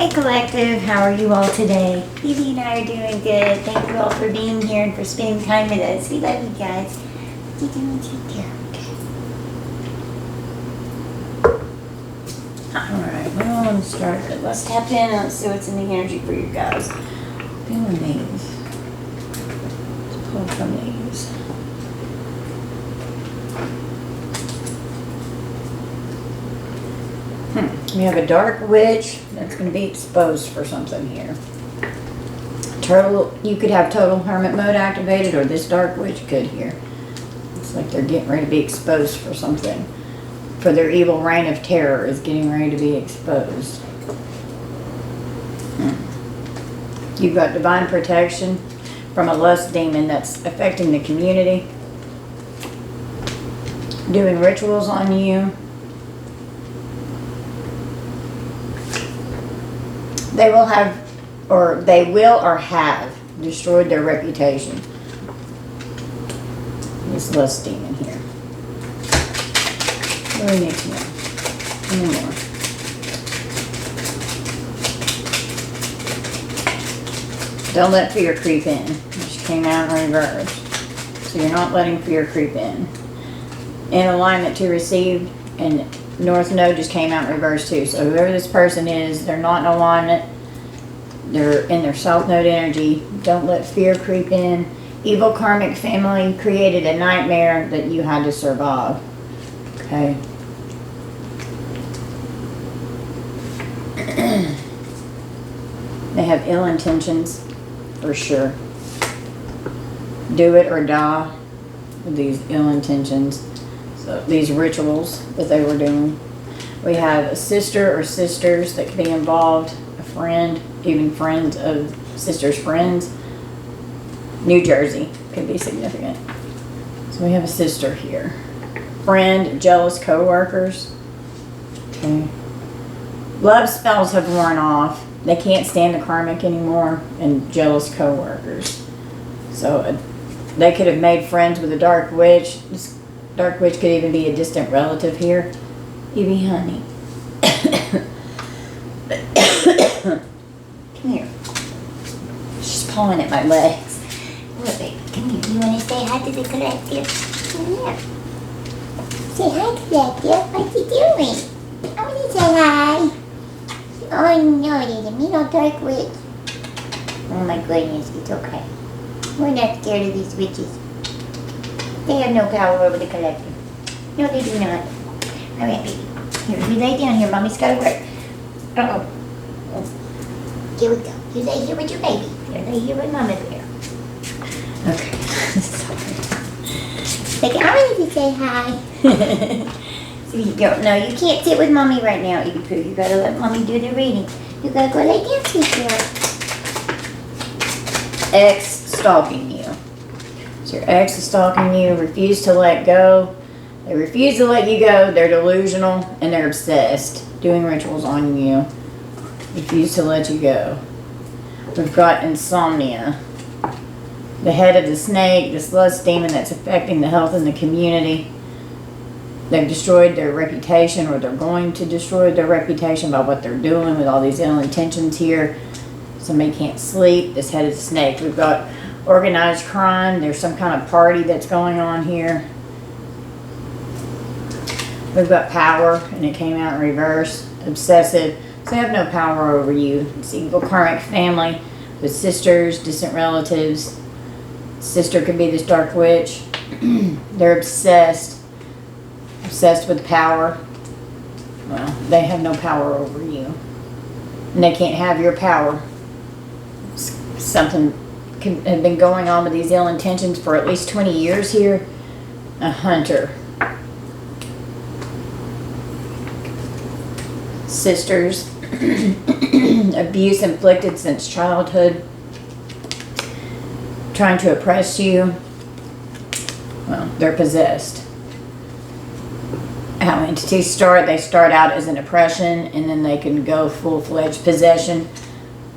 Hey Collective, how are you all today? Evie and I are doing good. Thank you all for being here and for spending time with us. We love you guys. You're doing good. Alright, what do I want to start with? Let's tap in and let's see what's in the energy for you guys. Feeling these. Let's pull from these. We have a dark witch that's going to be exposed for something here. You could have total hermit mode activated, or this dark witch could here. It's like they're getting ready to be exposed for something. For their evil reign of terror is getting ready to be exposed. You've got divine protection from a lust demon that's affecting the community. Doing rituals on you. They will have destroyed their reputation. This lust demon here. What do we need to know? Any more? Don't let fear creep in. Which came out in reverse. So you're not letting fear creep in. In alignment to receive, and North Node just came out in reverse too. So whoever this person is, they're not in alignment. They're in their South Node energy. Don't let fear creep in. Evil karmic family created a nightmare that you had to survive. Okay. They have ill intentions, for sure. Do it or die with these ill intentions. So these rituals that they were doing. We have a sister or sisters that could be involved, a friend, even friends of sisters' friends. New Jersey could be significant. So we have a sister here. Friend, jealous co-workers. Okay. Love spells have worn off. They can't stand the karmic anymore, and jealous co-workers. So they could have made friends with a dark witch. This dark witch could even be a distant relative here. Evie, honey. Come here. She's pawing at my legs. Look, baby, come here. You want to say hi to the collective? Come here. Say hi, collective. What you doing? I want to say hi. Oh no, there's a mean old dark witch. Oh my goodness, it's okay. We're not scared of these witches. They have no power over the collective. No, they do not. Alright, baby. Here, you lay down here. Mommy's got to work. Uh-oh. Oh. Here we go. You lay here with your baby. You lay here with Mama Bear. Okay. Sorry. Like, I wanted to say hi. So you don't know. You can't sit with Mommy right now, Evie Pooh. You gotta let Mommy do the reading. You gotta go lay down, sweet girl. Ex stalking you. So your ex is stalking you, refuse to let go. They refuse to let you go. They're delusional and they're obsessed. Doing rituals on you. Refuse to let you go. We've got insomnia. The head of the snake, this lust demon that's affecting the health in the community. They've destroyed their reputation, or they're going to destroy their reputation by what they're doing with all these ill intentions here. Somebody can't sleep. This head of the snake. We've got organized crime. There's some kind of party that's going on here. We've got power, and it came out in reverse. Obsessive. So they have no power over you. It's evil karmic family with sisters, distant relatives. Sister could be this dark witch. They're obsessed. Obsessed with power. Well, they have no power over you. And they can't have your power. Something could have been going on with these ill intentions for at least 20 years here. A hunter. Sisters. Abuse inflicted since childhood. Trying to oppress you. Well, they're possessed. How entities start, they start out as an oppression and then they can go full-fledged possession.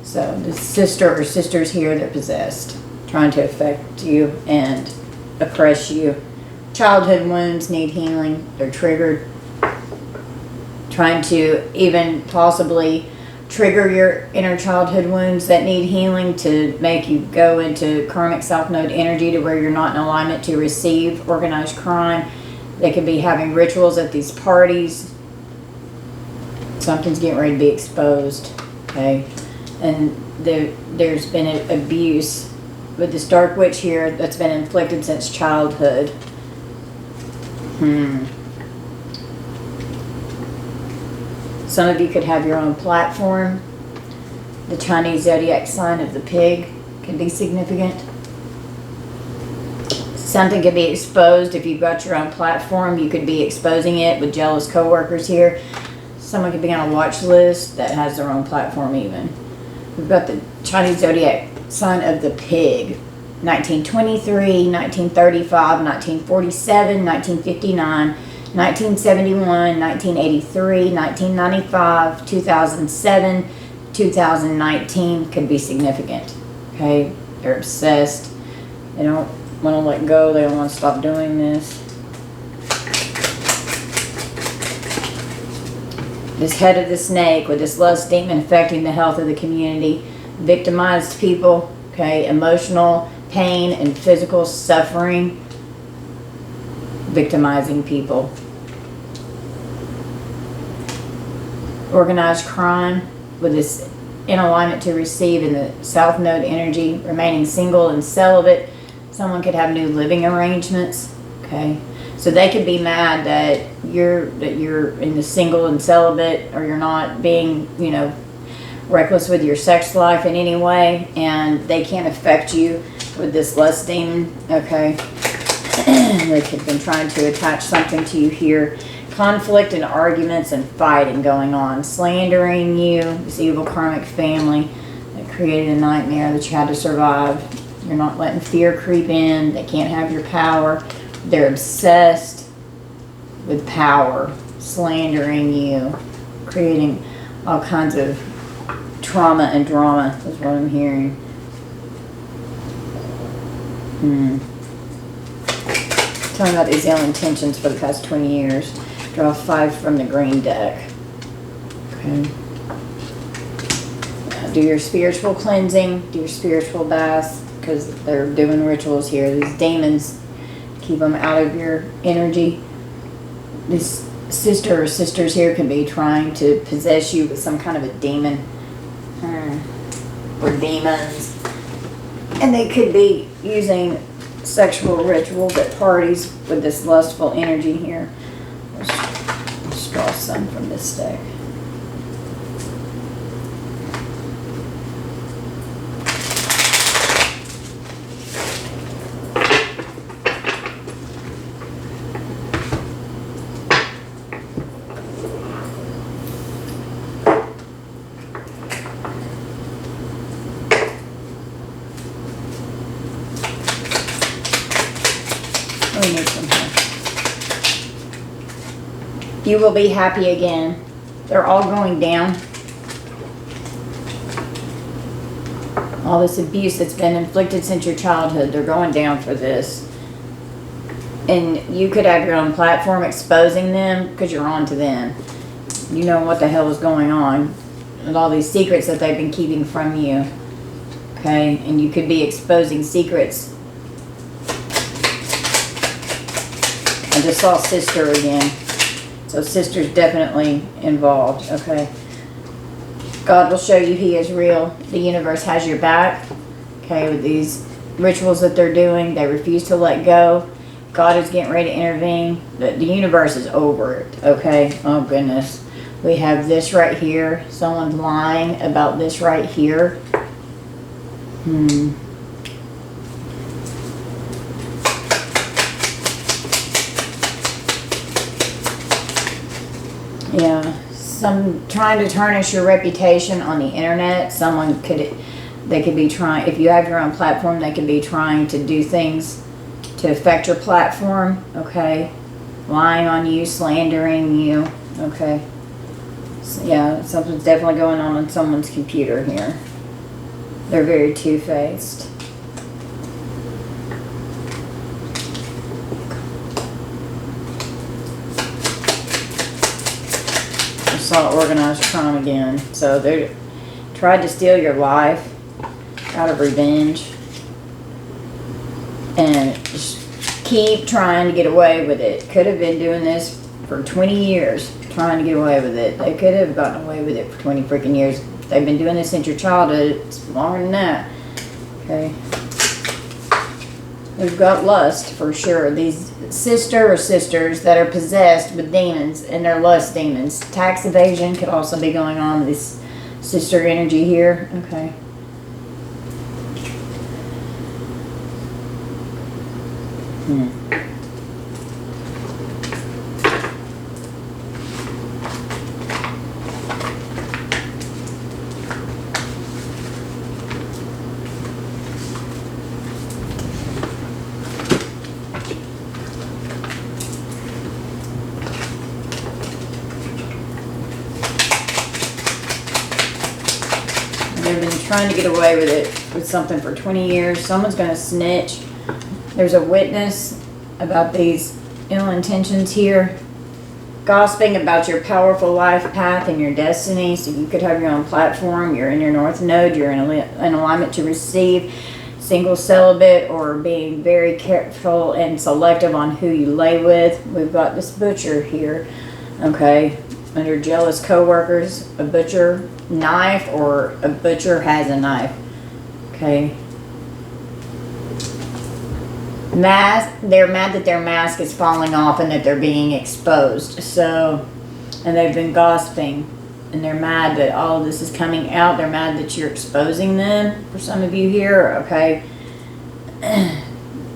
So the sister or sisters here, they're possessed, trying to affect you and oppress you. Childhood wounds need healing. They're triggered. Trying to even possibly trigger your inner childhood wounds that need healing, to make you go into karmic South Node energy to where you're not in alignment to receive organized crime. They could be having rituals at these parties. Something's getting ready to be exposed, okay? And there's been abuse with this dark witch here that's been inflicted since childhood. Some of you could have your own platform. The Chinese zodiac sign of the pig can be significant. Something could be exposed if you've got your own platform. You could be exposing it with jealous coworkers here. Someone could be on a watch list that has their own platform even. We've got the Chinese zodiac sign of the pig. 1923, 1935, 1947, 1959, 1971, 1983, 1995, 2007, 2019 could be significant. Okay, they're obsessed. They don't want to let go. They don't want to stop doing this. This head of the snake with this lust demon affecting the health of the community. Victimized people, okay, emotional pain and physical suffering. Victimizing people. Organized crime with this in alignment to receive in the South Node energy. Remaining single and celibate. Someone could have new living arrangements, okay? So they could be mad that you're in the single and celibate, or you're not being, you know, reckless with your sex life in any way, and they can't affect you with this lust demon, okay? They could have been trying to attach something to you here. Conflict and arguments and fighting going on. Slandering you, this evil karmic family that created a nightmare that you had to survive. You're not letting fear creep in. They can't have your power. They're obsessed with power, slandering you, creating all kinds of trauma and drama, is what I'm hearing. Talking about these ill intentions for the past 20 years. Draw 5 from the green deck. Okay. Do your spiritual cleansing, do your spiritual baths, because they're doing rituals here. These demons, keep them out of your energy. This sister or sisters here can be trying to possess you with some kind of a demon or demons. And they could be using sexual rituals at parties with this lustful energy here. Let's draw some from this deck. You will be happy again. They're all going down. All this abuse that's been inflicted since your childhood, they're going down for this. And you could have your own platform exposing them because you're on to them. You know what the hell is going on. And all these secrets that they've been keeping from you. Okay? And you could be exposing secrets. I just saw sister again. So sister's definitely involved, okay? God will show you He is real. The universe has your back, okay? With these rituals that they're doing, they refuse to let go. God is getting ready to intervene. The universe is over it, okay? Oh, goodness. We have this right here. Someone's lying about this right here. Yeah, some trying to tarnish your reputation on the internet. They could be trying, if you have your own platform, they could be trying to do things to affect your platform, okay? Lying on you, slandering you, okay? So, yeah, something's definitely going on someone's computer here. They're very two-faced. saw organized crime again. So they tried to steal your life out of revenge. And just keep trying to get away with it. Could have been doing this for 20 years, trying to get away with it. They could have gotten away with it for 20 freaking years. They've been doing this since your childhood. It's longer than that. Okay. We've got lust for sure. These sister or sisters that are possessed with demons, and they're lust demons. Tax evasion could also be going on with this sister energy here. Okay. They've been trying to get away with it with something for 20 years. Someone's going to snitch. There's a witness about these ill intentions here. Gossiping about your powerful life path and your destiny. So you could have your own platform. You're in your north node. You're in alignment to receive. Single, celibate, or being very careful and selective on who you lay with. We've got this butcher here. Okay. Under jealous co-workers, a butcher knife, or a butcher has a knife. Okay. They're mad that their mask is falling off and that they're being exposed. So, and they've been gossiping, and they're mad that all of this is coming out. They're mad that you're exposing them, for some of you here. Okay.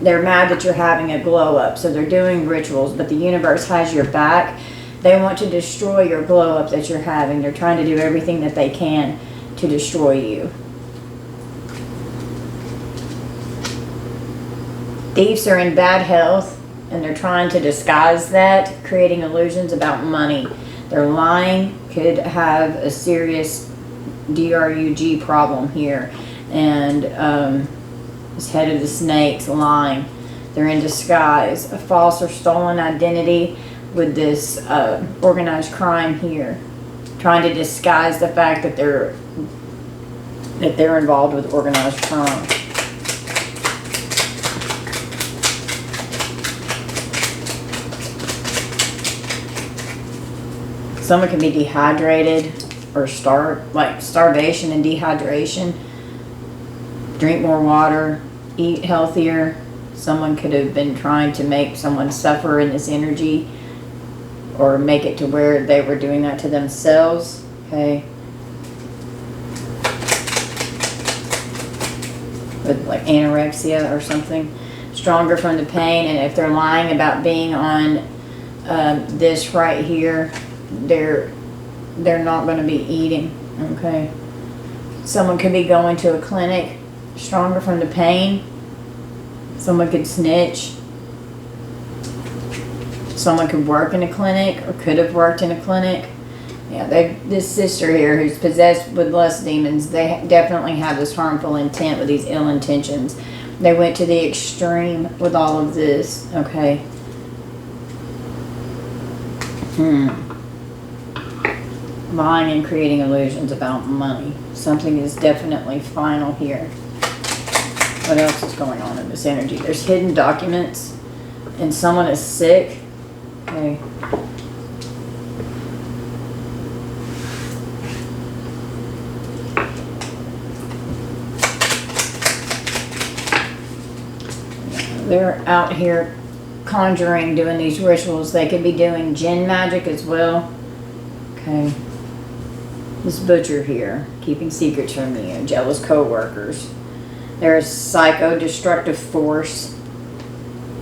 They're mad that you're having a glow up. So they're doing rituals, but the universe has your back. They want to destroy your glow up that you're having. They're trying to do everything that they can to destroy you. Thieves are in bad health, and they're trying to disguise that, creating illusions about money. They're lying, could have a serious drug problem here. And this head of the snake's lying. They're in disguise, a false or stolen identity with this organized crime here, trying to disguise the fact that they're involved with organized crime. Someone can be dehydrated or starvation and dehydration. Drink more water, eat healthier. Someone could have been trying to make someone suffer in this energy, or make it to where they were doing that to themselves. Okay. With like anorexia or something. Stronger from the pain. And if they're lying about being on this right here, they're not going to be eating. Okay. Someone could be going to a clinic. Stronger from the pain. Someone could snitch. Someone could work in a clinic, or could have worked in a clinic. Yeah, this sister here who's possessed with lust demons, they definitely have this harmful intent with these ill intentions. They went to the extreme with all of this. Okay. Lying and creating illusions about money. Something is definitely final here. What else is going on in this energy? There's hidden documents, and someone is sick. Okay. They're out here conjuring, doing these rituals. They could be doing jinn magic as well. Okay. This butcher here, keeping secrets from you, jealous co-workers. There's psycho-destructive force.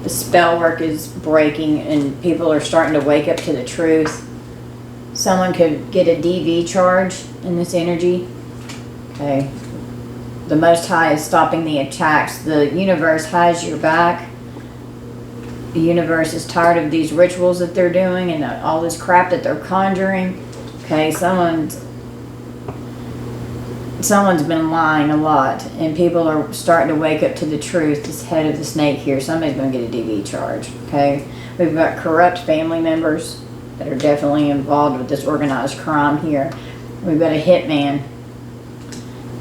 The spell work is breaking, and people are starting to wake up to the truth. Someone could get a DV charge in this energy. Okay. The Most High is stopping the attacks. The universe has your back. The universe is tired of these rituals that they're doing and all this crap that they're conjuring. Okay, someone's been lying a lot, and people are starting to wake up to the truth. This head of the snake here, somebody's going to get a DV charge. Okay, we've got corrupt family members. that are definitely involved with this organized crime here. We've got a hitman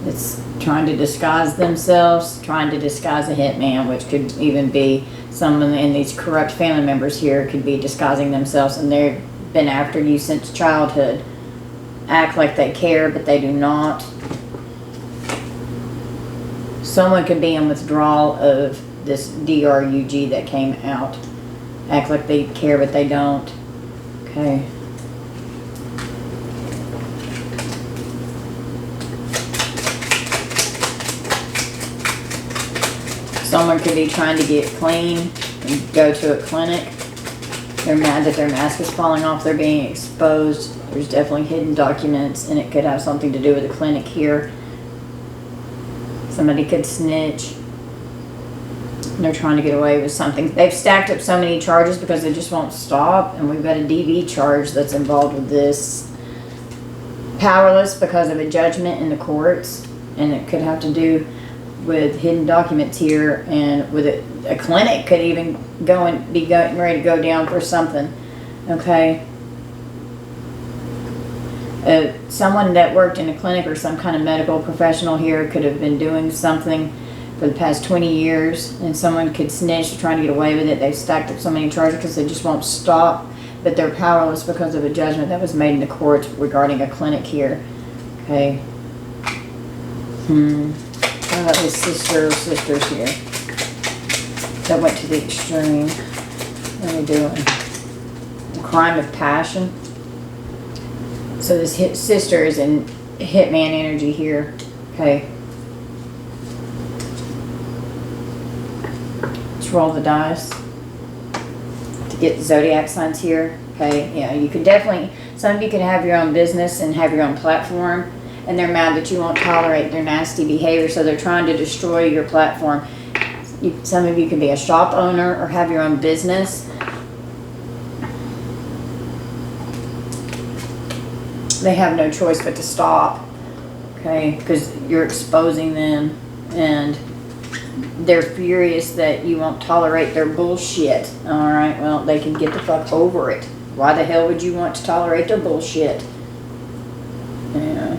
that's trying to disguise themselves, trying to disguise a hitman, which could even be someone in these corrupt family members here could be disguising themselves, and they've been after you since childhood. Act like they care, but they do not. Someone could be in withdrawal of this DRUG that came out. Act like they care, but they don't. Okay. Someone could be trying to get clean and go to a clinic. They're mad that their mask is falling off. They're being exposed. There's definitely hidden documents, and it could have something to do with the clinic here. Somebody could snitch. They're trying to get away with something. They've stacked up so many charges because they just won't stop. And we've got a DV charge that's involved with this. Powerless because of a judgment in the courts. And it could have to do with hidden documents here. And with a clinic could even go and be getting ready to go down for something. Okay. Someone that worked in a clinic or some kind of medical professional here could have been doing something for the past 20 years, and someone could snitch trying to get away with it. They've stacked up so many charges because they just won't stop, but they're powerless because of a judgment that was made in the courts regarding a clinic here. Okay. What about his sister or sisters here? That went to the extreme. What are they doing? A crime of passion. So this sister is in hitman energy here. Okay. Let's roll the dice to get Zodiac signs here. Okay, yeah, you could definitely, some of you could have your own business and have your own platform, and they're mad that you won't tolerate their nasty behavior, so they're trying to destroy your platform. Some of you could be a shop owner or have your own business. They have no choice but to stop, okay, because you're exposing them, and they're furious that you won't tolerate their bullshit. Alright, well, they can get the fuck over it. Why the hell would you want to tolerate their bullshit? Yeah.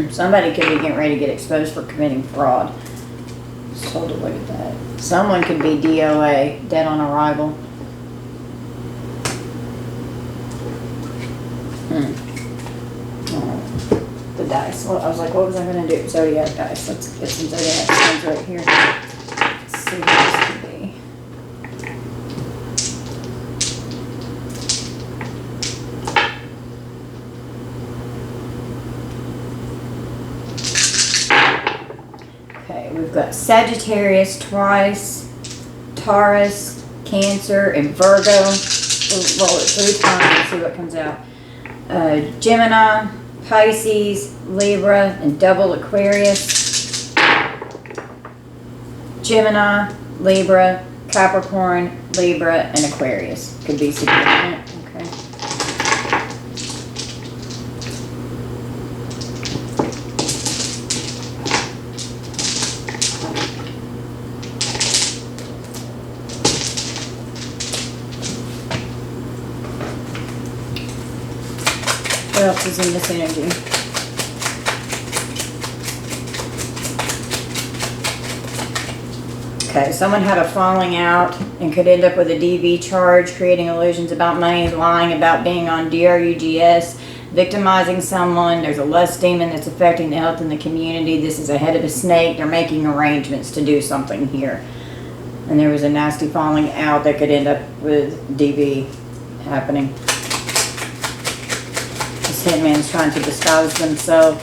Somebody could be getting ready to get exposed for committing fraud. Just hold a look at that. Someone could be DOA, dead on arrival. The dice. Well, I was like, what was I going to do? Zodiac dice. Let's get some Zodiac signs right here. Let's see what this could be. Okay, we've got Sagittarius twice, Taurus, Cancer, and Virgo. We'll roll it 3 times and see what comes out. Gemini, Pisces, Libra, and double Aquarius. Gemini, Libra, Capricorn, Libra, and Aquarius. Could be significant. Okay. What else is in this energy? Okay, someone had a falling out and could end up with a DV charge, creating illusions about money, lying about being on DRUGS, victimizing someone. There's a lust demon that's affecting the health in the community. This is a head of a snake. They're making arrangements to do something here. And there was a nasty falling out that could end up with DV happening. Hitman's trying to disguise themselves,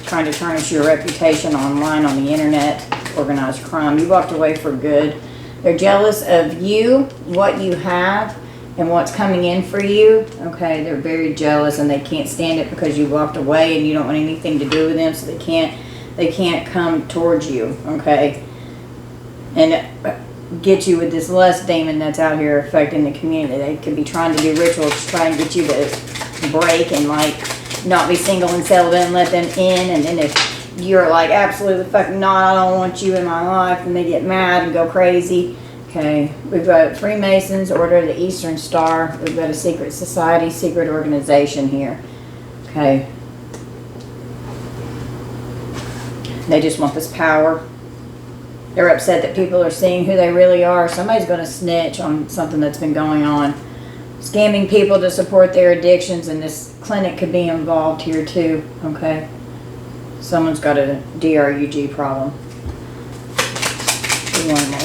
trying to tarnish your reputation online, on the internet, organized crime. You walked away for good. They're jealous of you, what you have, and what's coming in for you. Okay, they're very jealous, and they can't stand it because you walked away and you don't want anything to do with them, so they can't come towards you. Okay, and get you with this lust demon that's out here affecting the community. They could be trying to do rituals to try and get you to break and like not be single and celibate and let them in, and then if you're like absolutely fucking not, I don't want you in my life, and they get mad and go crazy. Okay, we've got Freemasons, Order of the Eastern Star. We've got a secret society, secret organization here. Okay. They just want this power. They're upset that people are seeing who they really are. Somebody's going to snitch on something that's been going on. Scamming people to support their addictions, and this clinic could be involved here too. Okay. Someone's got a DRUG problem. One more.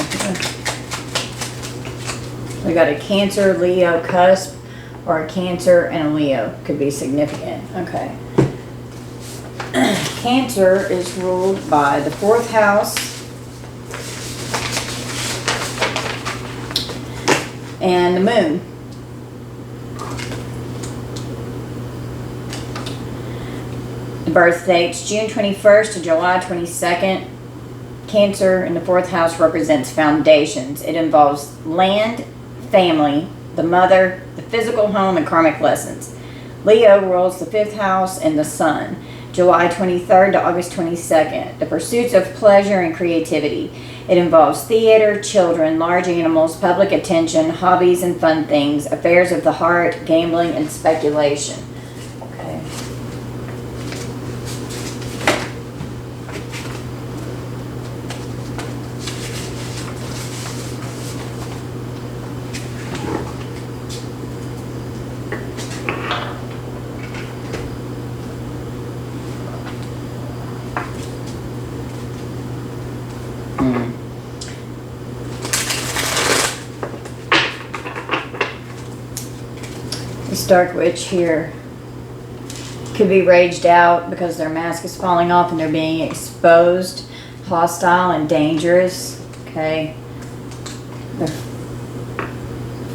We got a Cancer, Leo cusp, or a Cancer and a Leo could be significant. Okay. Cancer is ruled by the 4th house and the moon. The birth dates June 21st to July 22nd. Cancer in the 4th house represents foundations. It involves land, family, the mother, the physical home, and karmic lessons. Leo rules the 5th house and the sun. July 23rd to August 22nd. The pursuits of pleasure and creativity. It involves theater, children, large animals, public attention, hobbies and fun things, affairs of the heart, gambling, and speculation. Okay. This dark witch here could be raged out because their mask is falling off and they're being exposed, hostile and dangerous. Okay, they're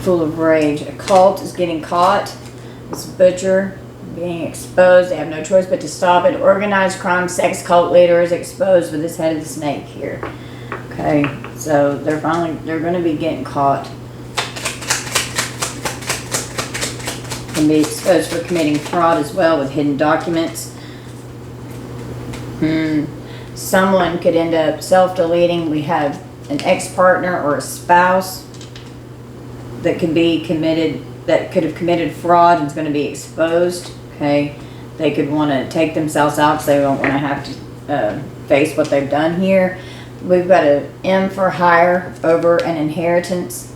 full of rage. A cult is getting caught. This butcher being exposed. They have no choice but to stop it. Organized crime sex cult leader is exposed with his head of the snake here. Okay, so they're going to be getting caught. Can be exposed for committing fraud as well with hidden documents. Someone could end up self-deleting. We have an ex-partner or a spouse that could be committed, that could have committed fraud and is going to be exposed. Okay, they could want to take themselves out because they don't want to have to face what they've done here. We've got an M for hire over an inheritance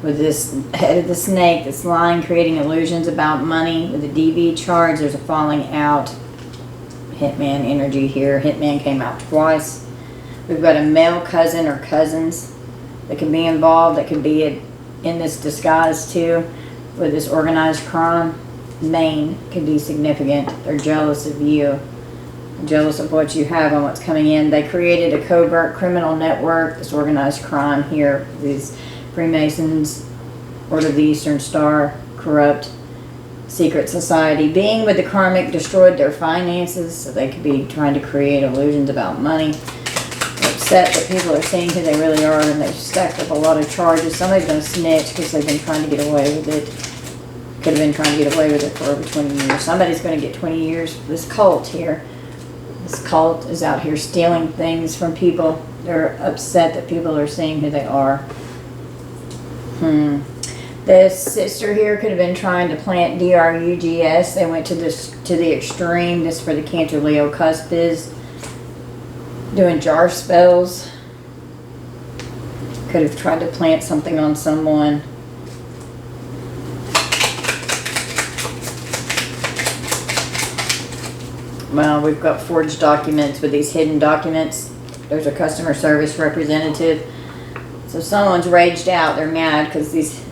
with this head of the snake that's lying, creating illusions about money. With the DV charge, there's a falling out. Hitman energy here. Hitman came out twice. We've got a male cousin or cousins that can be involved, that could be in this disguise too, with this organized crime. Maine can be significant. They're jealous of you, jealous of what you have and what's coming in. They created a covert criminal network, this organized crime here, these Freemasons, Order of the Eastern Star, corrupt secret society. Being with the karmic destroyed their finances, so they could be trying to create illusions about money. They're upset that people are seeing who they really are, and they've stacked up a lot of charges. Somebody's going to snitch because they've been trying to get away with it. Could have been trying to get away with it for over 20 years. Somebody's going to get 20 years. This cult here. This cult is out here stealing things from people. They're upset that people are seeing who they are. This sister here could have been trying to plant DRUGS. They went to the extreme. This for the Cancer Leo cusp is doing jar spells. Could have tried to plant something on someone. Well, we've got forged documents with these hidden documents. There's a customer service representative. So someone's raged out. They're mad because these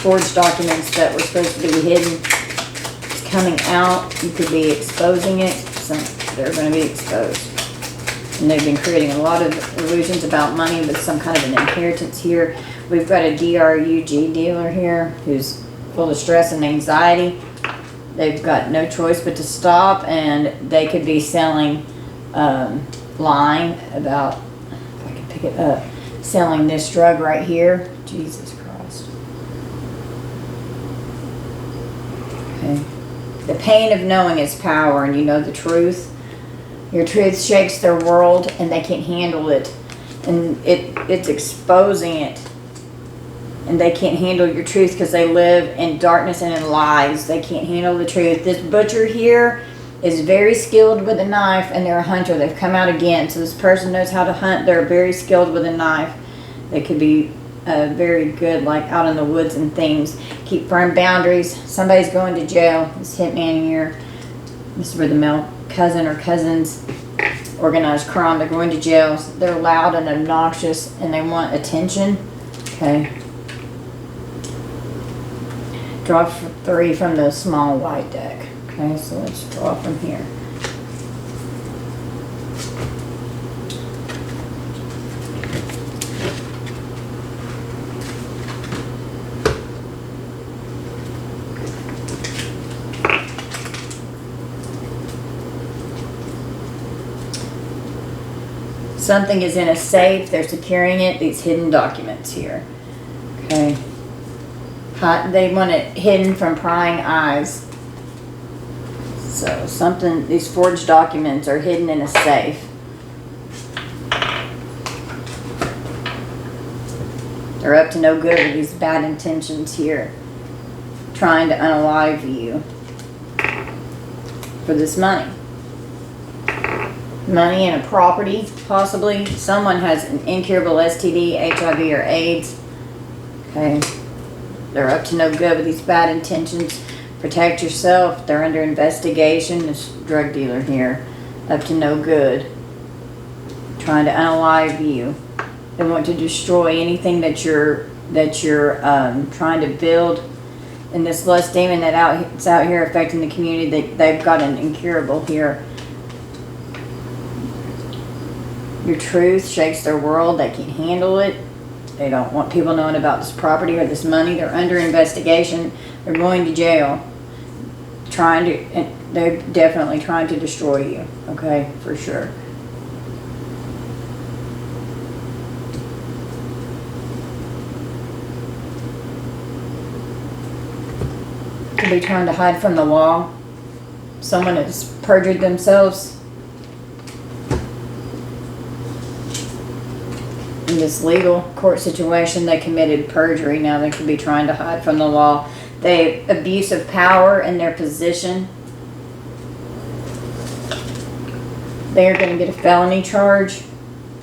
forged documents that were supposed to be hidden is coming out. You could be exposing it. So they're going to be exposed. And they've been creating a lot of illusions about money with some kind of an inheritance here. We've got a DRUG dealer here who's full of stress and anxiety. They've got no choice but to stop, and they could be selling, lying about, if I can pick it up, selling this drug right here. Jesus Christ. Okay. The pain of knowing is power, and you know the truth. Your truth shakes their world, and they can't handle it. And it's exposing it. And they can't handle your truth because they live in darkness and in lies. They can't handle the truth. This butcher here is very skilled with a knife, and they're a hunter. They've come out again. So this person knows how to hunt. They're very skilled with a knife. They could be very good, like out in the woods and things. Keep firm boundaries. Somebody's going to jail. This hitman here. This is where the male cousin or cousins, organized crime. They're going to jail. They're loud and obnoxious, and they want attention. Okay. Draw 3 from the small white deck. Okay, so let's draw from here. Something is in a safe. They're securing it. These hidden documents here. Okay. They want it hidden from prying eyes. So something, these forged documents are hidden in a safe. They're up to no good with these bad intentions here. Trying to unalive you for this money. Money and a property, possibly. Someone has an incurable STD, HIV, or AIDS. Okay. They're up to no good with these bad intentions. Protect yourself. They're under investigation. This drug dealer here, up to no good. Trying to unalive you. They want to destroy anything that you're trying to build. And this lust demon that's out here affecting the community, they've got an incurable here. Your truth shakes their world. They can't handle it. They don't want people knowing about this property or this money. They're under investigation. They're going to jail. They're definitely trying to destroy you. Okay, for sure. Could be trying to hide from the law. Someone has perjured themselves. In this legal court situation, they committed perjury. Now they could be trying to hide from the law. They abuse of power in their position. They are going to get a felony charge.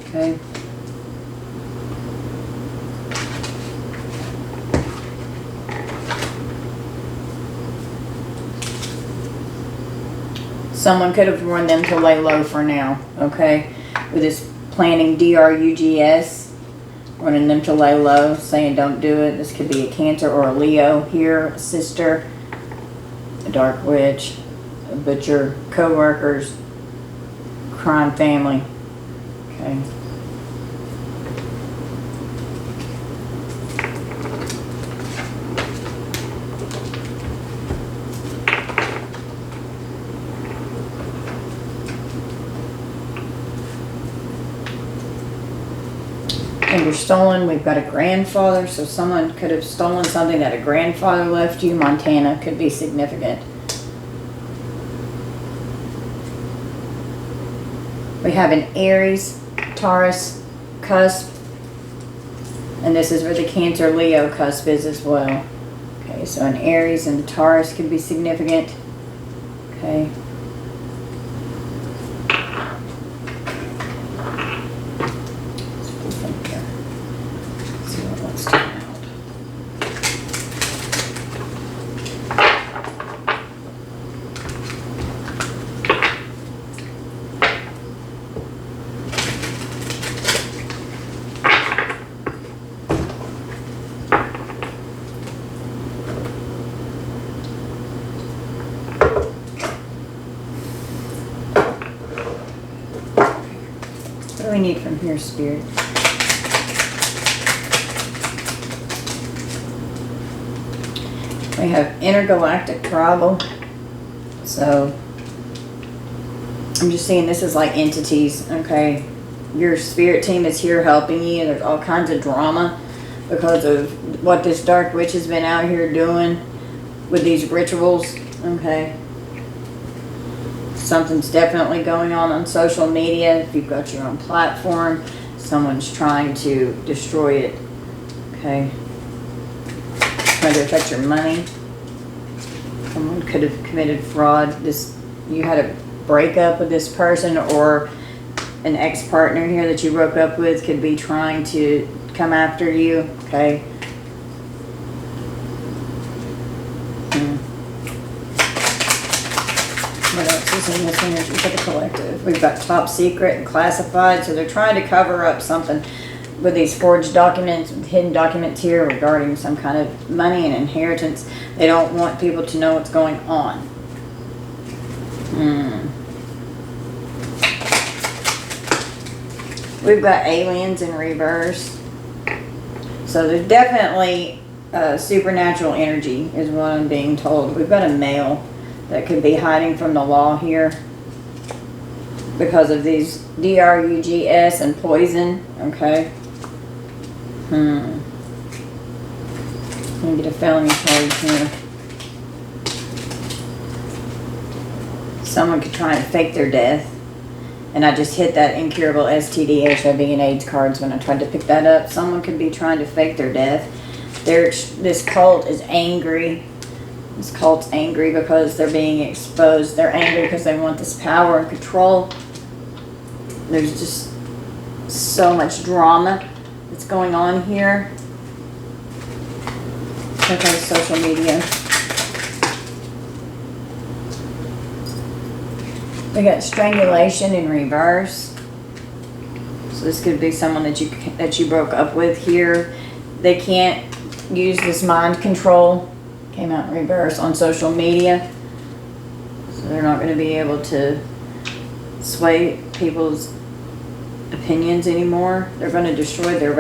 Okay. Someone could have warned them to lay low for now. Okay. With this planning DRUGS, warning them to lay low, saying don't do it. This could be a Cancer or a Leo here, a sister, a dark witch, a butcher, co-workers, crime family. Okay. Under stolen, we've got a grandfather, so someone could have stolen something that a grandfather left you. Montana could be significant. We have an Aries, Taurus cusp, and this is where the Cancer Leo cusp is as well. Okay, so an Aries and a Taurus could be significant. Okay. What do we need from here, Spirit? We have intergalactic travel. So I'm just seeing this is like entities, okay? Your spirit team is here helping you. There's all kinds of drama because of what this dark witch has been out here doing with these rituals, okay? Something's definitely going on social media. If you've got your own platform, Someone's trying to destroy it. Okay. Trying to affect your money. Someone could have committed fraud. You had a breakup with this person, or an ex-partner here that you broke up with could be trying to come after you. Okay. What else is in this energy for the collective? We've got top secret and classified, so they're trying to cover up something with these forged documents, hidden documents here regarding some kind of money and inheritance. They don't want people to know what's going on. We've got aliens in reverse. So there's definitely supernatural energy is what I'm being told. We've got a male that could be hiding from the law here because of these drugs and poison. Okay. Let me get a felony charge here. Someone could try and fake their death. And I just hit that incurable STD, HIV, and AIDS cards when I tried to pick that up. Someone could be trying to fake their death. This cult is angry. This cult's angry because they're being exposed. They're angry because they want this power and control. There's just so much drama that's going on here. Okay, social media. We got strangulation in reverse. So this could be someone that you broke up with here. They can't use this mind control. Came out in reverse on social media. So they're not going to be able to sway people's opinions anymore. They're going to destroy their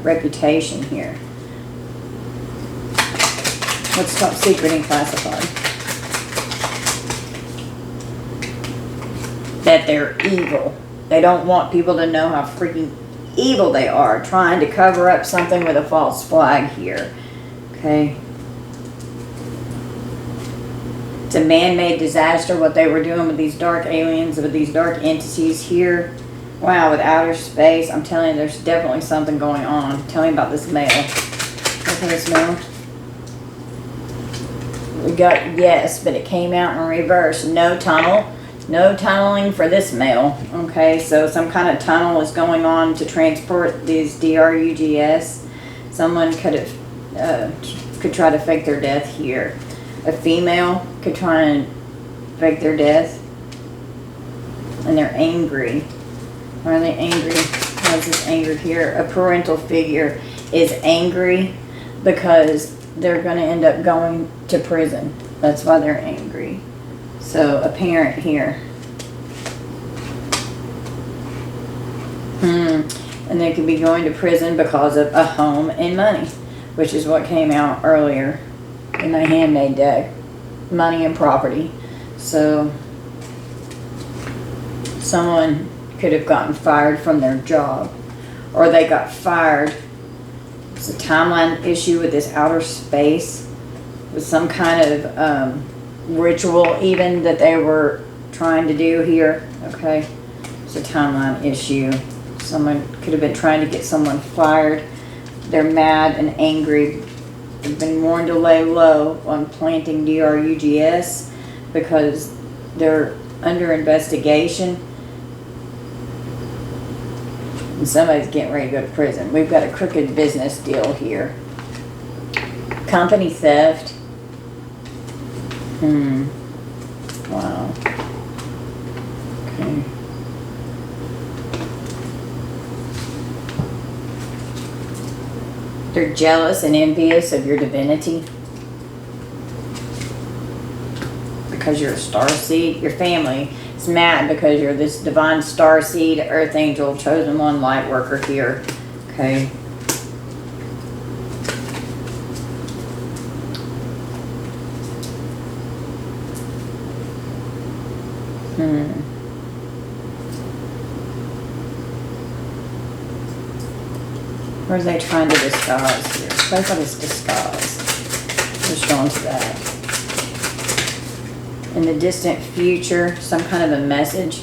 reputation here. What's top secret and classified? That they're evil. They don't want people to know how freaking evil they are. Trying to cover up something with a false flag here. Okay. It's a man-made disaster what they were doing with these dark aliens, with these dark entities here. Wow, with outer space. I'm telling you, there's definitely something going on. Tell me about this male. Look at this male. We got yes, but it came out in reverse. No tunnel. No tunneling for this male. Okay, so some kind of tunnel is going on to transport these drugs. Someone could try to fake their death here. A female could try and fake their death. And they're angry. Why are they angry? Why is this anger here? A parental figure is angry because they're going to end up going to prison. That's why they're angry. So a parent here. And they could be going to prison because of a home and money, which is what came out earlier in the handmade deck. Money and property. So someone could have gotten fired from their job, or they got fired. It's a timeline issue with this outer space, with some kind of ritual even that they were trying to do here. Okay, it's a timeline issue. Someone could have been trying to get someone fired. They're mad and angry. They've been warned to lay low on planting drugs because they're under investigation. And somebody's getting ready to go to prison. We've got a crooked business deal here. Company theft. Wow. Okay. They're jealous and envious of your divinity because you're a star seed. Your family is mad because you're this divine star seed, earth angel, chosen one, light worker here. Okay. Or are they trying to disguise here? What about this disguise? Who's drawn to that? In the distant future, some kind of a message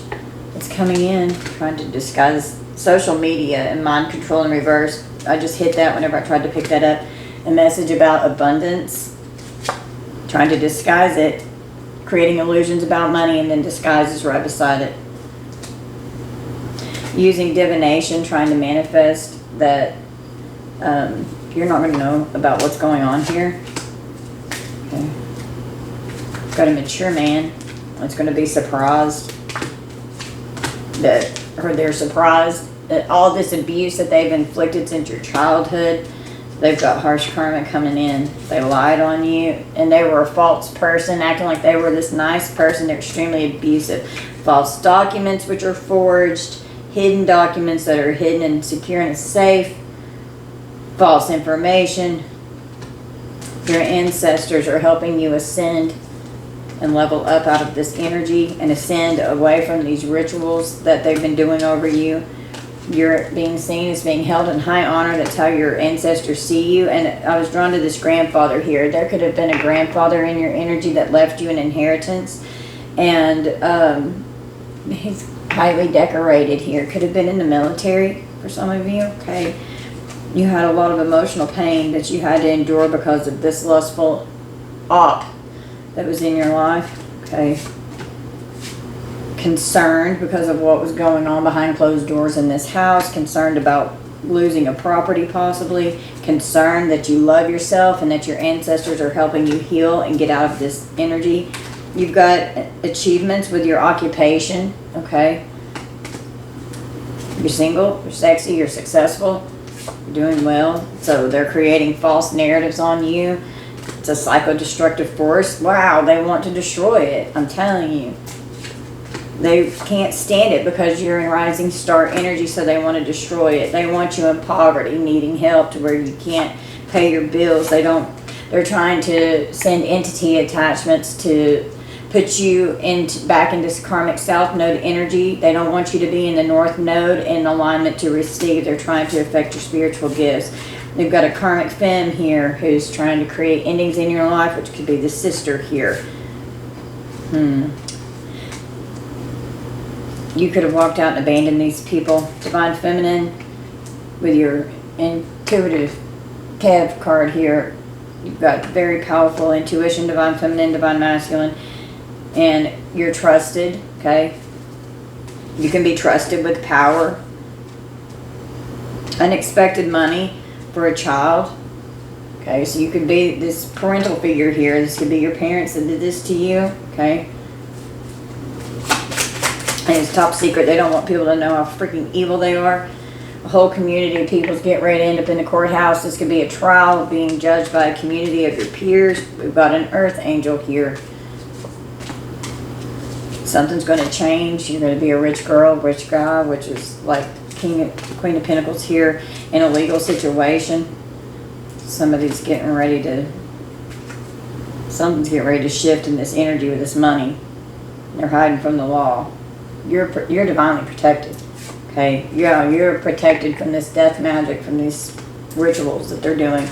that's coming in, trying to disguise social media and mind control in reverse. I just hit that whenever I tried to pick that up. A message about abundance, trying to disguise it, creating illusions about money, and then disguises right beside it. Using divination, trying to manifest that you're not going to know about what's going on here. Okay. Got a mature man that's going to be surprised that, or they're surprised that all this abuse that they've inflicted since your childhood, they've got harsh karma coming in. They lied on you, and they were a false person, acting like they were this nice person. They're extremely abusive. False documents which are forged, hidden documents that are hidden and secure in a safe, false information. Your ancestors are helping you ascend and level up out of this energy and ascend away from these rituals that they've been doing over you. You're being seen as being held in high honor. That's how your ancestors see you. And I was drawn to this grandfather here. There could have been a grandfather in your energy that left you an inheritance. And he's highly decorated here. Could have been in the military for some of you. Okay. You had a lot of emotional pain that you had to endure because of this lustful op that was in your life. Okay. Concerned because of what was going on behind closed doors in this house. Concerned about losing a property possibly. Concerned that you love yourself and that your ancestors are helping you heal and get out of this energy. You've got achievements with your occupation. Okay. You're single, you're sexy, you're successful, you're doing well. So they're creating false narratives on you. It's a psychodestructive force. Wow, they want to destroy it. I'm telling you. They can't stand it because you're in rising star energy, so they want to destroy it. They want you in poverty, needing help to where you can't pay your bills. They're trying to send entity attachments to put you back into this karmic south node energy. They don't want you to be in the north node in alignment to receive. They're trying to affect your spiritual gifts. They've got a karmic femme here who's trying to create endings in your life, which could be the sister here. You could have walked out and abandoned these people. Divine Feminine, with your intuitive Kev card here, you've got very powerful intuition, Divine Feminine, Divine Masculine, and you're trusted, okay? You can be trusted with power. Unexpected money for a child. Okay, so you could be this parental figure here. This could be your parents that did this to you, okay? And it's top secret. They don't want people to know how freaking evil they are. A whole community of people's getting ready to end up in the courthouse. This could be a trial being judged by a community of your peers. We've got an earth angel here. Something's going to change. You're going to be a rich girl, rich guy, which is like Queen of Pentacles here in a legal situation. Somebody's getting ready to, something's getting ready to shift in this energy with this money. They're hiding from the law. You're divinely protected. Okay, yeah, you're protected from this death magic, from these rituals that they're doing.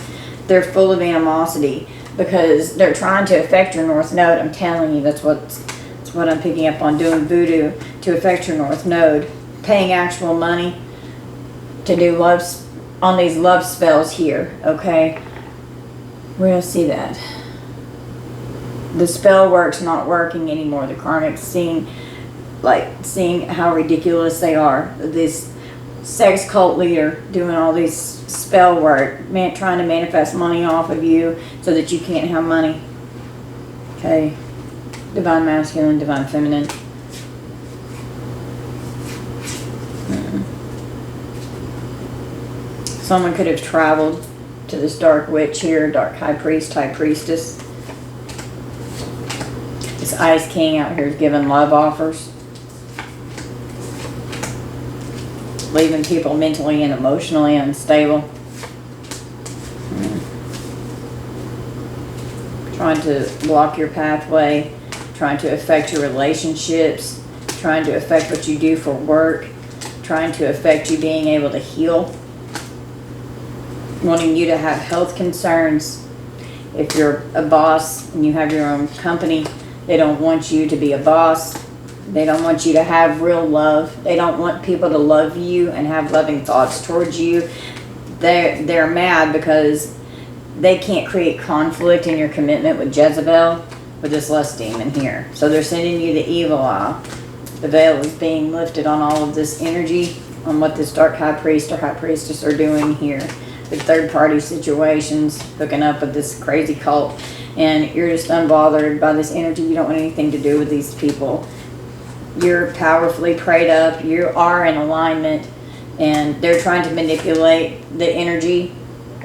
They're full of animosity because they're trying to affect your north node. I'm telling you, that's what I'm picking up on, doing voodoo to affect your north node, paying actual money to do loves on these love spells here. Okay, we're gonna see that the spell work's not working anymore. The karmic's seeing how ridiculous they are. This sex cult leader doing all these spell work, trying to manifest money off of you so that you can't have money. Okay. Divine Masculine, Divine Feminine. Someone could have traveled to this dark witch here, dark high priest, high priestess. This Ice King out here is giving love offers. Leaving people mentally and emotionally unstable. Trying to block your pathway. Trying to affect your relationships. Trying to affect what you do for work. Trying to affect you being able to heal. Wanting you to have health concerns. If you're a boss and you have your own company, they don't want you to be a boss. They don't want you to have real love. They don't want people to love you and have loving thoughts towards you. They're mad because they can't create conflict in your commitment with Jezebel, with this lust demon here. So they're sending you the evil eye. The veil is being lifted on all of this energy, on what this dark high priest or high priestess are doing here. With third party situations, hooking up with this crazy cult. And you're just unbothered by this energy. You don't want anything to do with these people. You're powerfully prayed up. You are in alignment. And they're trying to manipulate the energy,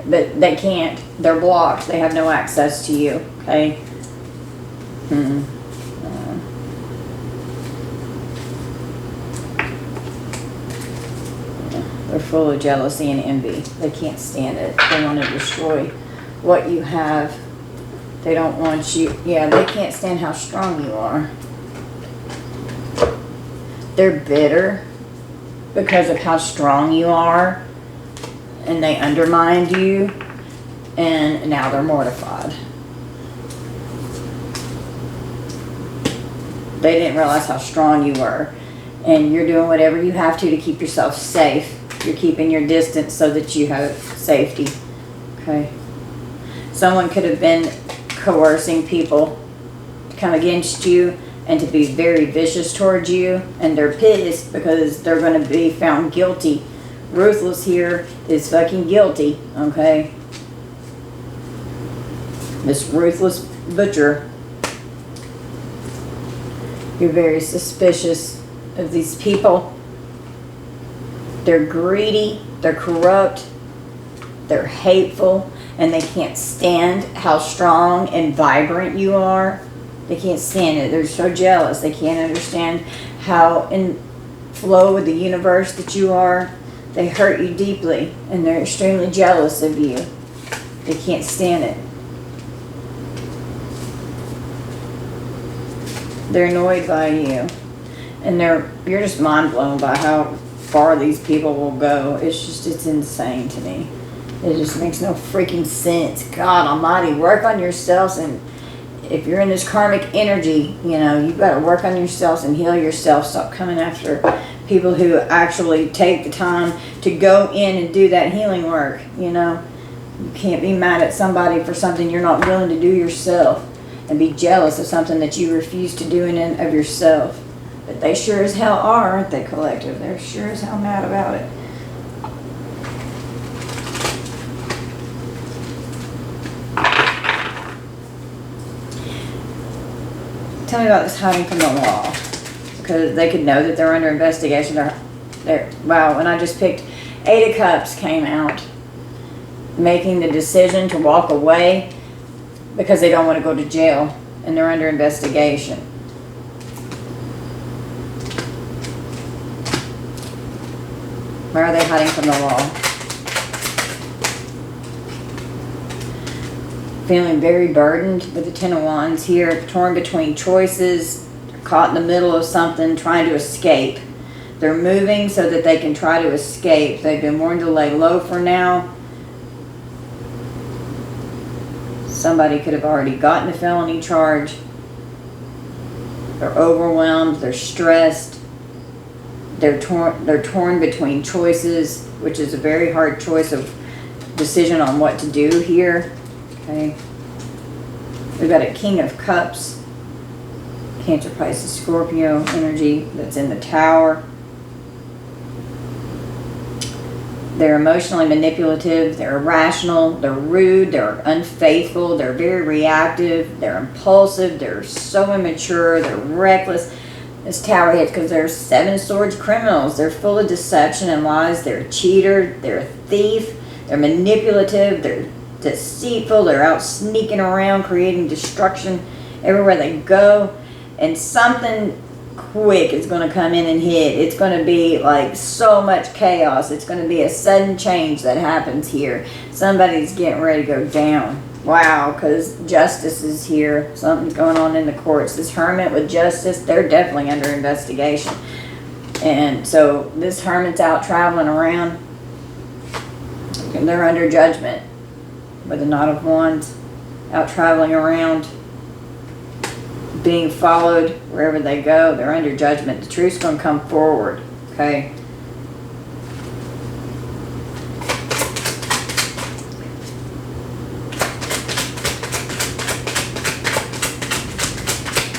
but they can't. They're blocked. They have no access to you. Okay? They're full of jealousy and envy. They can't stand it. They want to destroy what you have. They don't want you. Yeah, they can't stand how strong you are. They're bitter because of how strong you are, and they undermined you, and now they're mortified. They didn't realize how strong you were, and you're doing whatever you have to keep yourself safe. You're keeping your distance so that you have safety. Okay? Someone could have been coercing people to come against you and to be very vicious towards you, and they're pissed because they're going to be found guilty. Ruthless here is fucking guilty, okay? This ruthless butcher. You're very suspicious of these people. They're greedy, they're corrupt, they're hateful, and they can't stand how strong and vibrant you are. They can't stand it. They're so jealous. They can't understand how in flow with the universe that you are. They hurt you deeply, and they're extremely jealous of you. They can't stand it. They're annoyed by you, and you're just mind blown by how far these people will go. It's insane to me. It just makes no freaking sense. God almighty, work on yourselves, and if you're in this karmic energy, you've got to work on yourselves and heal yourself. Stop coming after people who actually take the time to go in and do that healing work. You can't be mad at somebody for something you're not willing to do yourself, and be jealous of something that you refuse to do in and of yourself. But they sure as hell are, aren't they, collective? They're sure as hell mad about it. Tell me about this hiding from the law. Because they could know that they're under investigation. Wow, when I just picked 8 of Cups came out. Making the decision to walk away because they don't want to go to jail. And they're under investigation. Where are they hiding from the law? Feeling very burdened with the 10 of Wands here. Torn between choices. Caught in the middle of something. Trying to escape. They're moving so that they can try to escape. They've been warned to lay low for now. Somebody could have already gotten a felony charge. They're overwhelmed. They're stressed. They're torn between choices, which is a very hard choice of decision on what to do here. Okay. We've got a King of Cups. Cancer, Pisces, Scorpio energy that's in the Tower. They're emotionally manipulative, they're irrational, they're rude, they're unfaithful, they're very reactive, they're impulsive, they're so immature, they're reckless. This Tower hits because they're 7 Swords criminals. They're full of deception and lies. They're a cheater, they're a thief, they're manipulative, they're deceitful, they're out sneaking around, creating destruction everywhere they go. And something quick is going to come in and hit. It's going to be like so much chaos. It's going to be a sudden change that happens here. Somebody's getting ready to go down. Wow, because justice is here. Something's going on in the courts. This Hermit with justice, they're definitely under investigation. And so this Hermit's out traveling around. And they're under judgment with the Knight of Wands. Out traveling around. being followed wherever they go. They're under judgment. The truth's going to come forward, okay?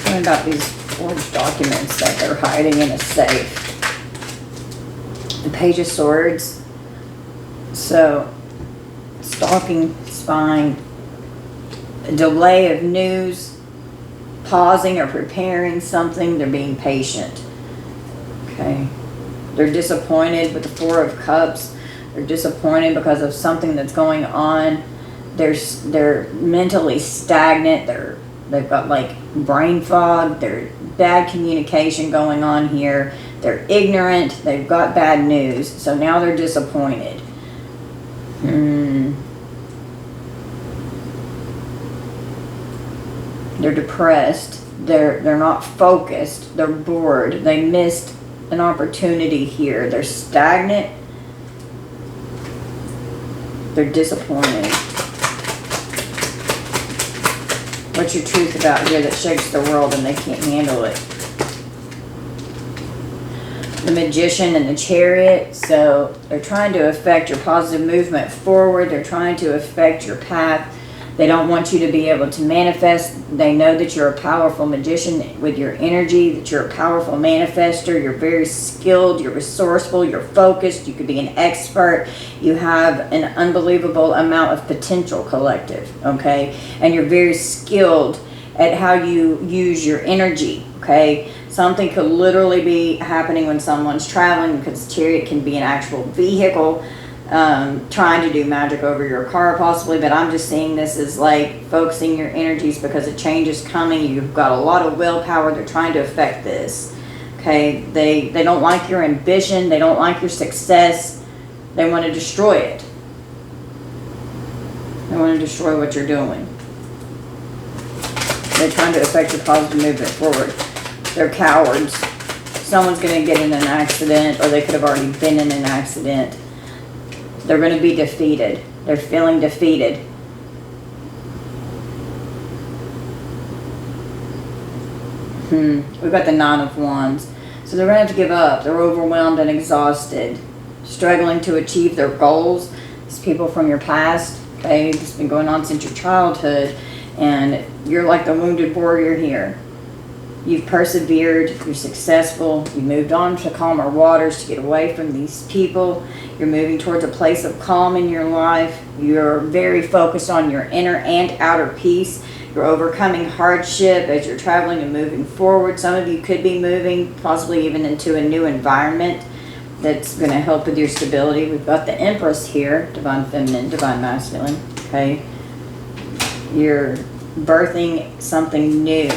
Something about these forged documents that they're hiding in a safe. The Page of Swords. So, stalking, spying, a delay of news, pausing or preparing something, they're being patient. Okay. They're disappointed with the Four of Cups. They're disappointed because of something that's going on. They're mentally stagnant. They've got like brain fog. There's bad communication going on here. They're ignorant. They've got bad news. So now they're disappointed. They're depressed. They're not focused. They're bored. They missed an opportunity here. They're stagnant. They're disappointed. What's your truth about here that shakes the world and they can't handle it? The Magician and the Chariot. So they're trying to affect your positive movement forward. They're trying to affect your path. They don't want you to be able to manifest. They know that you're a powerful magician with your energy, that you're a powerful manifester. You're very skilled, you're resourceful, you're focused, you could be an expert. You have an unbelievable amount of potential, collective, okay? And you're very skilled at how you use your energy, okay? Something could literally be happening when someone's traveling, because Chariot can be an actual vehicle, trying to do magic over your car possibly, but I'm just seeing this as like focusing your energies because a change is coming. You've got a lot of willpower. They're trying to affect this, okay? They don't like your ambition. They don't like your success. They want to destroy it. They want to destroy what you're doing. They're trying to affect your positive movement forward. They're cowards. Someone's going to get in an accident, or they could have already been in an accident. They're going to be defeated. They're feeling defeated. We've got the Nine of Wands. So they're going to have to give up. They're overwhelmed and exhausted. Struggling to achieve their goals. These people from your past. Okay, this has been going on since your childhood. And you're like the wounded warrior here. You've persevered, you're successful, you moved on to calmer waters to get away from these people. You're moving towards a place of calm in your life. You're very focused on your inner and outer peace. You're overcoming hardship as you're traveling and moving forward. Some of you could be moving, possibly even into a new environment that's going to help with your stability. We've got the Empress here, Divine Feminine, Divine Masculine, okay? You're birthing something new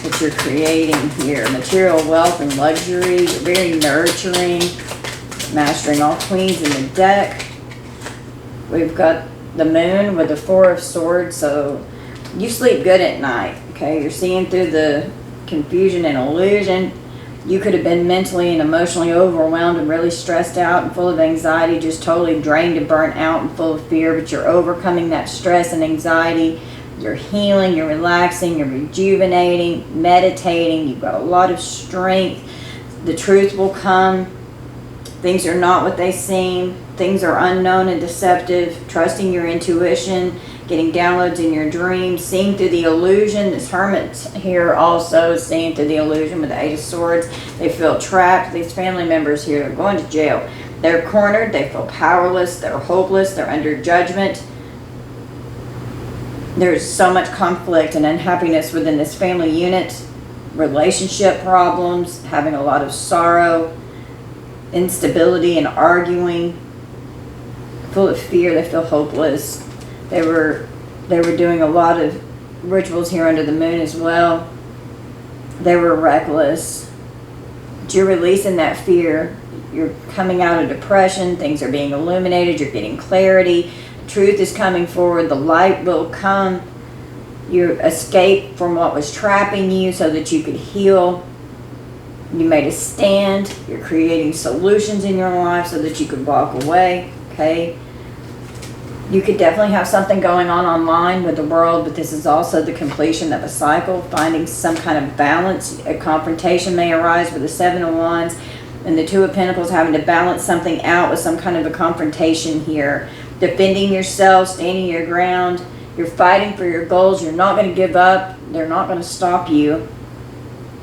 that you're creating here. Material wealth and luxury. You're very nurturing. Mastering all queens in the deck. We've got the Moon with the Four of Swords. So you sleep good at night. Okay, you're seeing through the confusion and illusion. You could have been mentally and emotionally overwhelmed and really stressed out and full of anxiety, just totally drained and burnt out and full of fear, but you're overcoming that stress and anxiety. You're healing, you're relaxing, you're rejuvenating, meditating. You've got a lot of strength. The truth will come. Things are not what they seem. Things are unknown and deceptive. Trusting your intuition, getting downloads in your dreams, seeing through the illusion. This Hermit here also is seeing through the illusion with the Eight of Swords. They feel trapped. These family members here are going to jail. They're cornered. They feel powerless. They're hopeless. They're under judgment. There's so much conflict and unhappiness within this family unit. Relationship problems, having a lot of sorrow, instability and arguing, full of fear. They feel hopeless. They were doing a lot of rituals here under the moon as well. They were reckless. But you're releasing that fear. You're coming out of depression. Things are being illuminated. You're getting clarity. Truth is coming forward. The light will come. You escape from what was trapping you so that you could heal. You made a stand. You're creating solutions in your life so that you could walk away. Okay? You could definitely have something going on online with the world, but this is also the completion of a cycle, finding some kind of balance. A confrontation may arise with the Seven of Wands and the Two of Pentacles, having to balance something out with some kind of a confrontation here. Defending yourself, standing your ground. You're fighting for your goals. You're not going to give up. They're not going to stop you.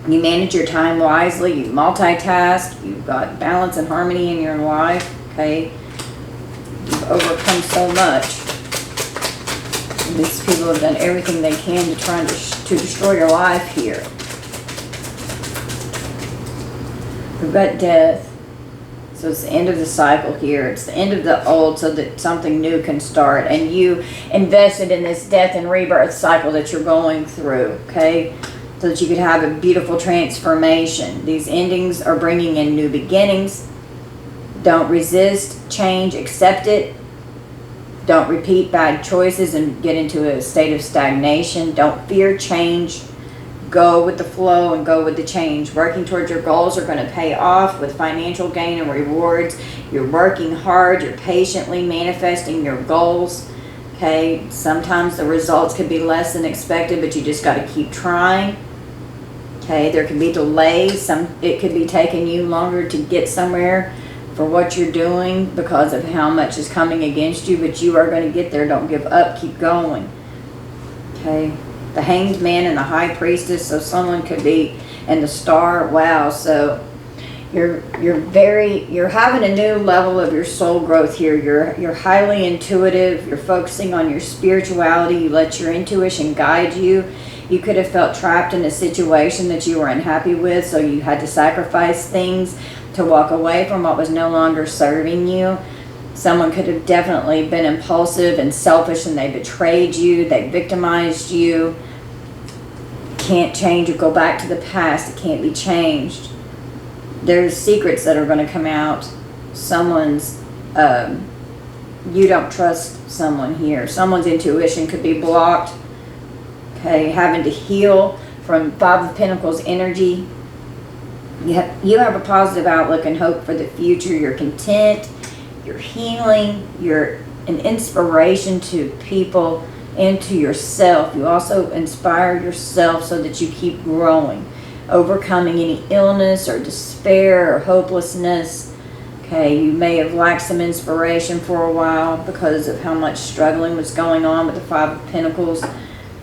You manage your time wisely. You multitask. You've got balance and harmony in your life. Okay. You've overcome so much. These people have done everything they can to try to destroy your life here. We've got death. So it's the end of the cycle here. It's the end of the old so that something new can start. And you invested in this death and rebirth cycle that you're going through, okay? So that you could have a beautiful transformation. These endings are bringing in new beginnings. Don't resist change. Accept it. Don't repeat bad choices and get into a state of stagnation. Don't fear change. Go with the flow and go with the change. Working towards your goals are going to pay off with financial gain and rewards. You're working hard. You're patiently manifesting your goals. Okay, sometimes the results could be less than expected, but you just got to keep trying. Okay, there can be delays. It could be taking you longer to get somewhere for what you're doing because of how much is coming against you, but you are going to get there. Don't give up. Keep going. Okay. The Hanged Man and the High Priestess, so someone could be, and the Star. Wow, so you're having a new level of your soul growth here. You're highly intuitive. You're focusing on your spirituality. You let your intuition guide you. You could have felt trapped in a situation that you were unhappy with, so you had to sacrifice things to walk away from what was no longer serving you. Someone could have definitely been impulsive and selfish, and they betrayed you. They victimized you. Can't change or go back to the past. It can't be changed. There's secrets that are going to come out. Someone's, you don't trust someone here. Someone's intuition could be blocked. Okay, having to heal from Five of Pentacles energy. You have a positive outlook and hope for the future. You're content. You're healing. You're an inspiration to people and to yourself. You also inspire yourself so that you keep growing, overcoming any illness or despair or hopelessness. Okay, you may have lacked some inspiration for a while because of how much struggling was going on with the Five of Pentacles.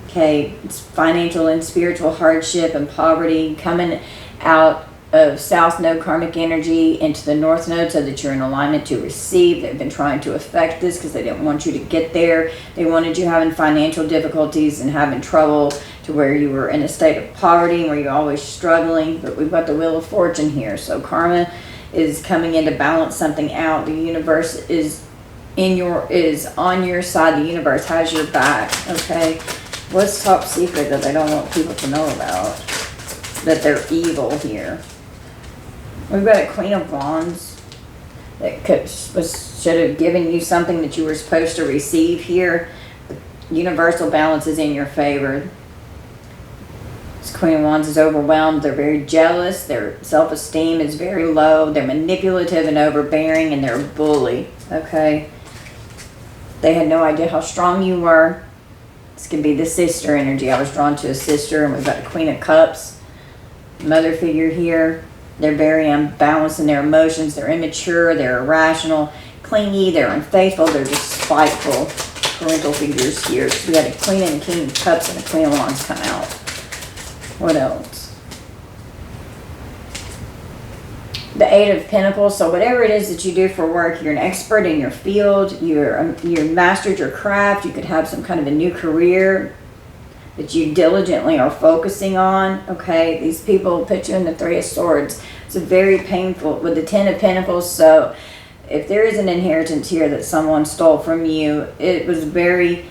Okay, it's financial and spiritual hardship and poverty coming out of South Node karmic energy into the North Node so that you're in alignment to receive. They've been trying to affect this because they didn't want you to get there. They wanted you having financial difficulties and having trouble to where you were in a state of poverty, where you're always struggling. But we've got the Wheel of Fortune here. So karma is coming in to balance something out. The universe is on your side. The universe has your back. Okay. What's top secret that they don't want people to know about? That they're evil here. We've got a Queen of Wands that should have given you something that you were supposed to receive here. The universal balance is in your favor. This Queen of Wands is overwhelmed. They're very jealous. Their self-esteem is very low. They're manipulative and overbearing, and they're a bully. Okay? They had no idea how strong you were. This could be the sister energy. I was drawn to a sister, and we've got the Queen of Cups. Mother figure here. They're very unbalanced in their emotions. They're immature. They're irrational, clingy. They're unfaithful. They're just spiteful. Parental figures here. So we had a Queen and a King of Cups and a Queen of Wands come out. What else? The Eight of Pentacles. So whatever it is that you do for work, you're an expert in your field. You're mastered your craft. You could have some kind of a new career that you diligently are focusing on. Okay, these people put you in the Three of Swords. It's a very painful with the Ten of Pentacles. So if there is an inheritance here that someone stole from you, it was very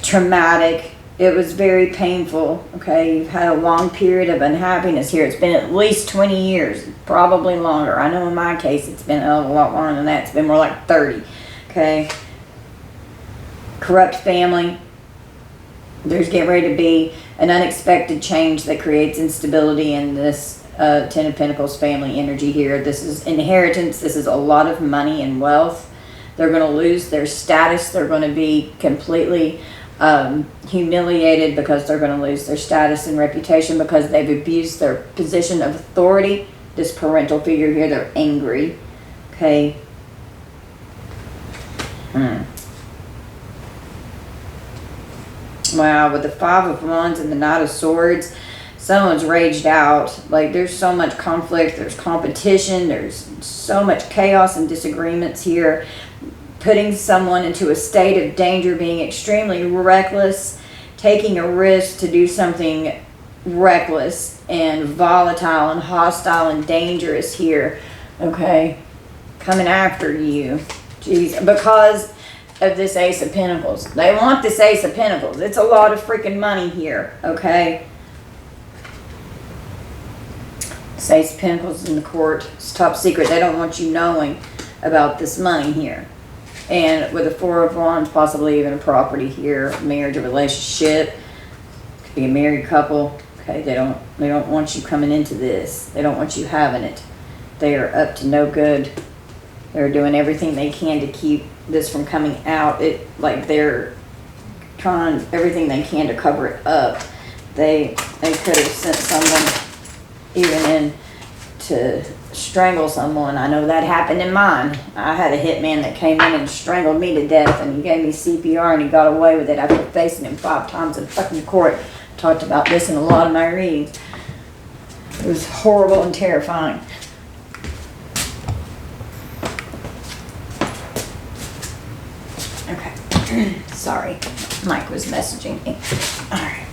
traumatic. It was very painful. Okay, you've had a long period of unhappiness here. It's been at least 20 years, probably longer. I know in my case it's been a lot longer than that. It's been more like 30. Okay, corrupt family. There's getting ready to be an unexpected change that creates instability in this Ten of Pentacles family energy here. This is inheritance. This is a lot of money and wealth They're going to lose their status. They're going to be completely humiliated because they're going to lose their status and reputation because they've abused their position of authority. This parental figure here, they're angry. Okay. Wow, with the Five of Wands and the Knight of Swords, someone's raged out. Like, there's so much conflict, there's competition, there's so much chaos and disagreements here, putting someone into a state of danger, being extremely reckless, taking a risk to do something reckless and volatile and hostile and dangerous here. Okay, coming after you. Jeez, because of this Ace of Pentacles. They want this Ace of Pentacles. It's a lot of freaking money here, okay? This Ace of Pentacles in the court. It's top secret. They don't want you knowing about this money here. And with the Four of Wands, possibly even a property here, marriage, a relationship. Could be a married couple. Okay, they don't want you coming into this. They don't want you having it. They are up to no good. They're doing everything they can to keep this from coming out. Like they're trying everything they can to cover it up. They could have sent someone even in to strangle someone. I know that happened in mine. I had a hitman that came in and strangled me to death, and he gave me CPR and he got away with it after facing him 5 times in fucking court. Talked about this in a lot of my readings. It was horrible and terrifying. Okay. Sorry. Mike was messaging me. Alright.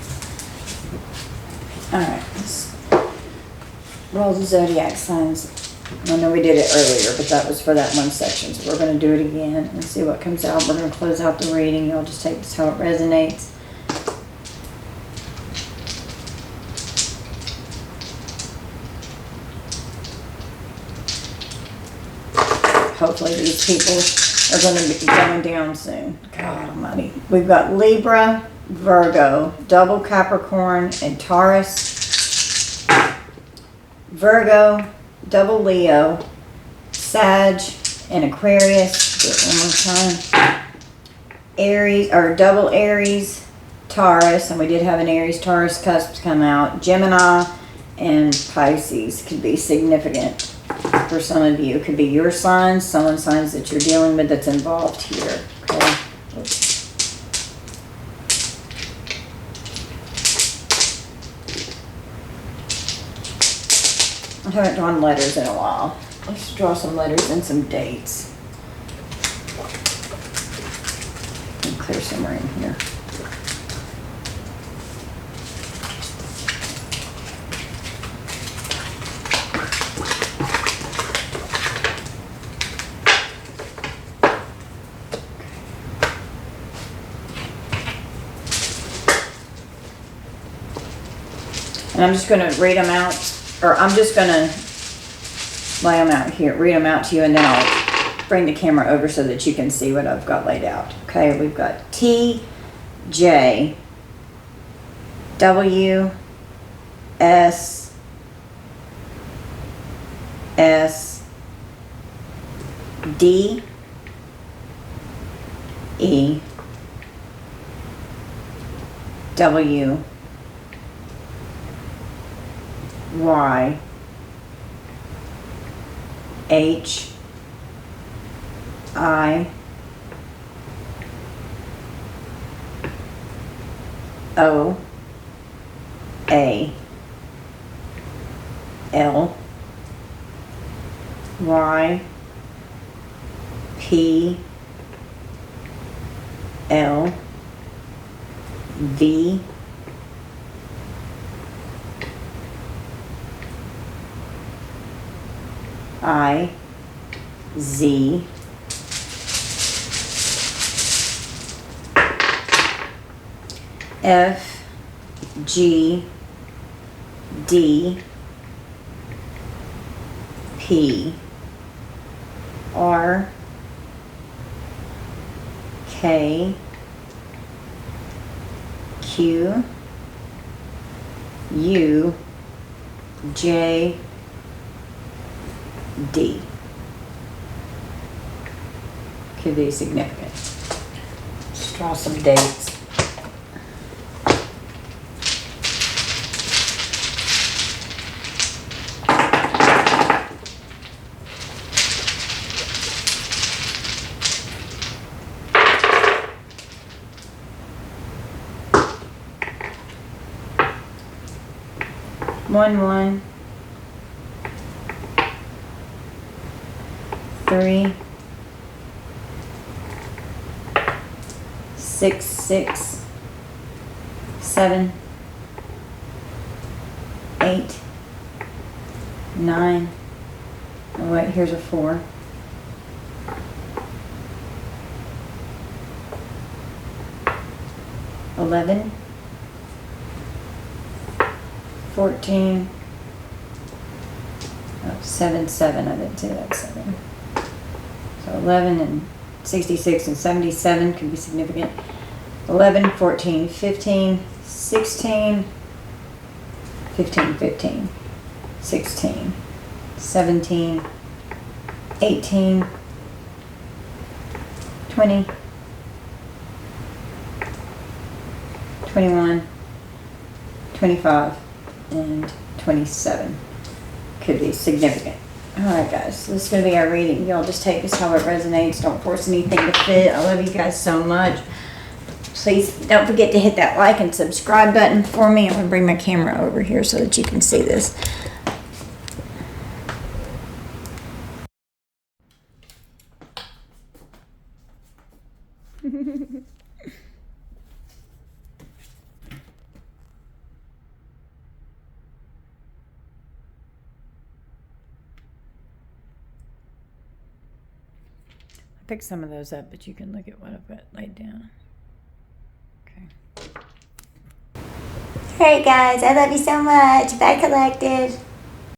Alright. Let's roll the zodiac signs. I know we did it earlier, but that was for that one section. So we're going to do it again and see what comes out. We're going to close out the reading. Y'all just take this how it resonates. Hopefully these people are going to be going down soon. God almighty. We've got Libra, Virgo, double Capricorn, and Taurus. Virgo, double Leo, Sag, and Aquarius. Do it one more time. Aries, or double Aries, Taurus, and we did have an Aries Taurus cusp come out. Gemini and Pisces could be significant for some of you. It could be your signs, someone's signs that you're dealing with that's involved here. Okay. I haven't drawn letters in a while. Let's draw some letters and some dates. And clear some room here. And I'm just going to read them out, or I'm just going to lay them out here, read them out to you, and then I'll bring the camera over so that you can see what I've got laid out. Okay, we've got T, J, W, S, S, D, E, W, Y, H, I, O, A, L, Y, P, L, V, I, Z, F, G, D, P, R, K, Q, U, J, D. could be significant. Let's draw some dates. One, 3, 6, 7, 8, 9. Oh wait, here's a 4. 11, 14. Oh, 7, 7. I didn't say that 7. So 11 and 66 and 77 could be significant. 11, 14, 15, 16, 15, 16, 17, 18, 20, 21, 25, and 27 could be significant. Alright guys, this is going to be our reading. Y'all just take this how it resonates. Don't force anything to fit. I love you guys so much. Please don't forget to hit that like and subscribe button for me. I'm going to bring my camera over here so that you can see this. I picked some of those up, but you can look at what I've got laid down. Okay. Alright guys, I love you so much. Bye, Collected.